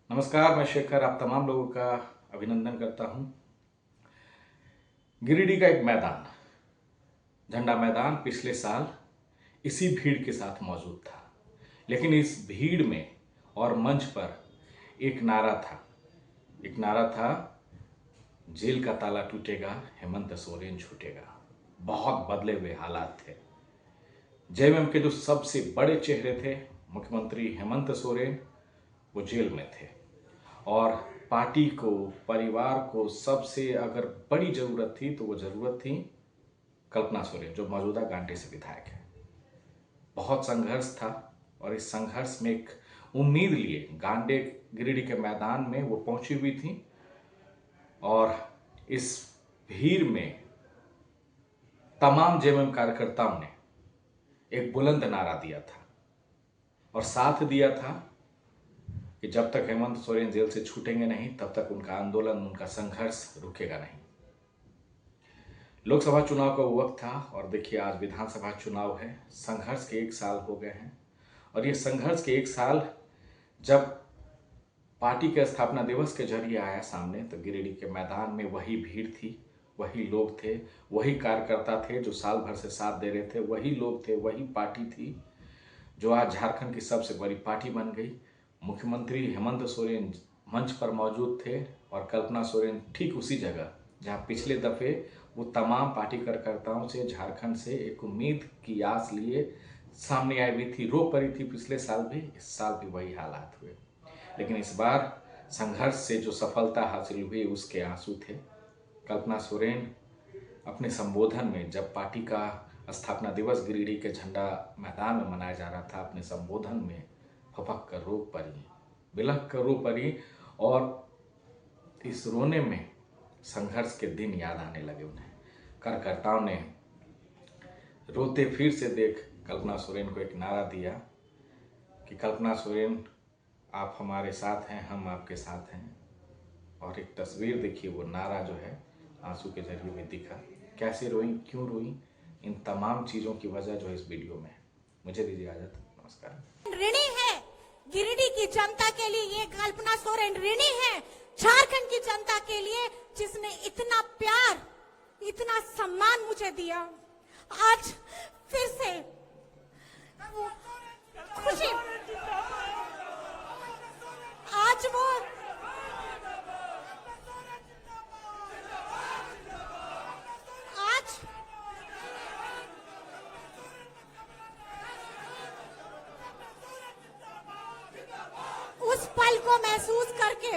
नमस्कार, मैं शेखर आप तमाम लोगों का अभिनंदन करता हूं। गिरिडीह का एक मैदान, झंडा मैदान, पिछले साल इसी भीड़ के साथ मौजूद था। लेकिन इस भीड़ में और मंच पर एक नारा था, जेल का ताला टूटेगा, हेमंत सोरेन छूटेगा। बहुत बदले हुए हालात थे। जेएमएम के जो सबसे बड़े चेहरे थे, मुख्यमंत्री हेमंत सोरेन, वो जेल में थे और पार्टी को, परिवार को सबसे अगर बड़ी जरूरत थी तो वो जरूरत थी कल्पना सोरेन, जो मौजूदा गांधी से विधायक है। बहुत संघर्ष था और इस संघर्ष में एक उम्मीद लिए गांडे गिरिडीह के मैदान में वो पहुंची हुई थी और इस भीड़ में तमाम जेएमएम कार्यकर्ताओं ने एक बुलंद नारा दिया था और साथ दिया था कि जब तक हेमंत सोरेन जेल से छूटेंगे नहीं तब तक उनका आंदोलन, उनका संघर्ष रुकेगा नहीं। लोकसभा चुनाव का वो वक्त था और देखिए आज विधानसभा चुनाव है। संघर्ष के 1 साल हो गए हैं और ये संघर्ष के 1 साल जब पार्टी के स्थापना दिवस के जरिए आया सामने, तो गिरिडीह के मैदान में वही भीड़ थी, वही लोग थे, वही कार्यकर्ता थे जो साल भर से साथ दे रहे थे, वही लोग थे, वही पार्टी थी जो आज झारखंड की सबसे बड़ी पार्टी बन गई। मुख्यमंत्री हेमंत सोरेन मंच पर मौजूद थे और कल्पना सोरेन ठीक उसी जगह जहां पिछले दफे वो तमाम पार्टी कार्यकर्ताओं से, झारखंड से एक उम्मीद की आस लिए सामने आई हुई थी, रो पड़ी थी। पिछले साल भी, इस साल भी वही हालात हुए। लेकिन इस बार संघर्ष से जो सफलता हासिल हुई उसके आंसू थे। कल्पना सोरेन अपने संबोधन में, जब पार्टी का स्थापना दिवस गिरिडीह के झंडा मैदान में मनाया जा रहा था, अपने संबोधन में फपक कर रो पड़ी, बिलख कर रो पड़ी और इस रोने में संघर्ष के दिन याद आने लगे उन्हें। कार्यकर्ताओं ने रोते फिर से देख कल्पना सोरेन को एक नारा दिया कि कल्पना सोरेन, आप हमारे साथ हैं, हम आपके साथ हैं। और एक तस्वीर देखिए, वो नारा जो है आंसू के जरिए में दिखा। कैसे रोई, क्यों रोई, इन तमाम चीज़ों की वजह जो है इस वीडियो में है। मुझे दीजिए इजाजत, नमस्कार। ऋणी है गिरिडीह की जनता के लिए, ये कल्पना सोरेन ऋणी है झारखंड की जनता के लिए, जिसने इतना प्यार, इतना सम्मान मुझे दिया। आज फिर से खुशी, आज वो आज उस पल को महसूस करके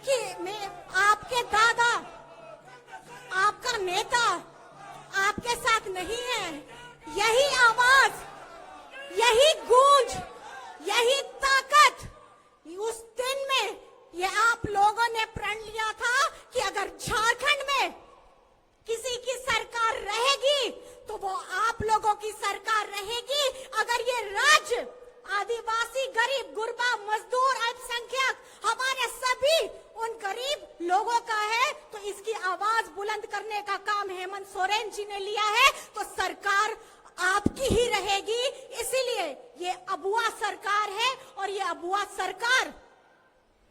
कि मैं, आपके दादा, आपका नेता आपके साथ नहीं है। यही आवाज, यही गूंज, यही ताकत उस दिन में ये आप लोगों ने प्रण लिया था कि अगर झारखंड में किसी की सरकार रहेगी तो वो आप लोगों की सरकार रहेगी। अगर ये राज्य आदिवासी, गरीब, गुरबा, मजदूर, अल्पसंख्यक, हमारे सभी उन गरीब लोगों का है, तो इसकी आवाज बुलंद करने का काम हेमंत सोरेन जी ने लिया है। तो सरकार आपकी ही रहेगी। इसीलिए ये अबुआ सरकार है और ये अबुआ सरकार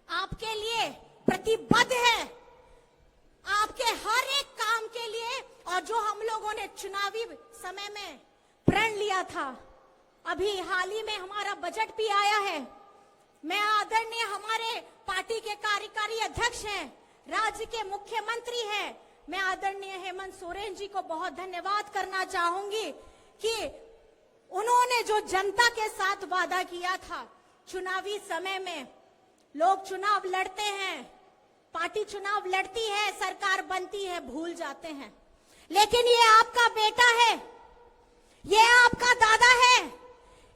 आपके लिए प्रतिबद्ध है, आपके हर एक काम के लिए। और जो हम लोगों ने चुनावी समय में प्रण लिया था, अभी हाल ही में हमारा बजट भी आया है। मैं आदरणीय हमारे पार्टी के कार्यकारी अध्यक्ष हैं, राज्य के मुख्यमंत्री हैं, मैं आदरणीय हेमंत सोरेन जी को बहुत धन्यवाद करना चाहूंगी कि उन्होंने जो जनता के साथ वादा किया था। चुनावी समय में लोग चुनाव लड़ते हैं, पार्टी चुनाव लड़ती है, सरकार बनती है, भूल जाते हैं। लेकिन ये आपका बेटा है, ये आपका दादा है,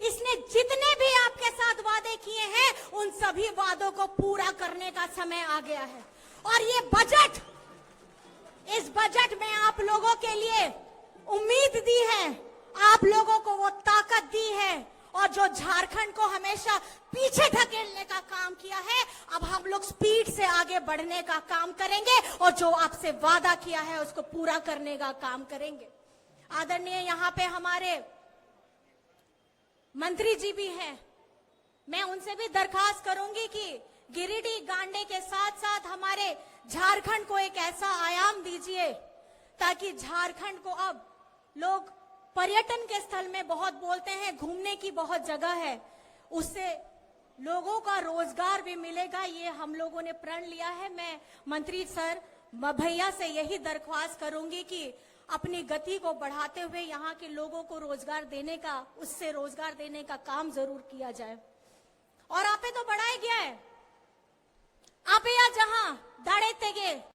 इसने जितने भी आपके साथ वादे किए हैं उन सभी वादों को पूरा करने का समय आ गया है। और ये बजट, इस बजट में आप लोगों के लिए उम्मीद दी है, आप लोगों को वो ताकत दी है। और जो झारखंड को हमेशा पीछे ढकेलने का काम किया है, अब हम लोग स्पीड से आगे बढ़ने का काम करेंगे और जो आपसे वादा किया है उसको पूरा करने का काम करेंगे। आदरणीय यहाँ पे हमारे मंत्री जी भी हैं, मैं उनसे भी दरखास्त करूंगी कि गिरिडीह गांडे के साथ साथ हमारे झारखंड को एक ऐसा आयाम दीजिए ताकि झारखंड को अब लोग पर्यटन के स्थल में बहुत बोलते हैं, घूमने की बहुत जगह है, उससे लोगों का रोजगार भी मिलेगा। ये हम लोगों ने प्रण लिया है। मैं मंत्री सर भैया से यही दरख्वास्त करूंगी कि अपनी गति को बढ़ाते हुए यहाँ के लोगों को रोजगार देने का, उससे रोजगार देने का काम जरूर किया जाए। और आपे तो बढ़ाया गया है, आप या जहां दाड़े तेगे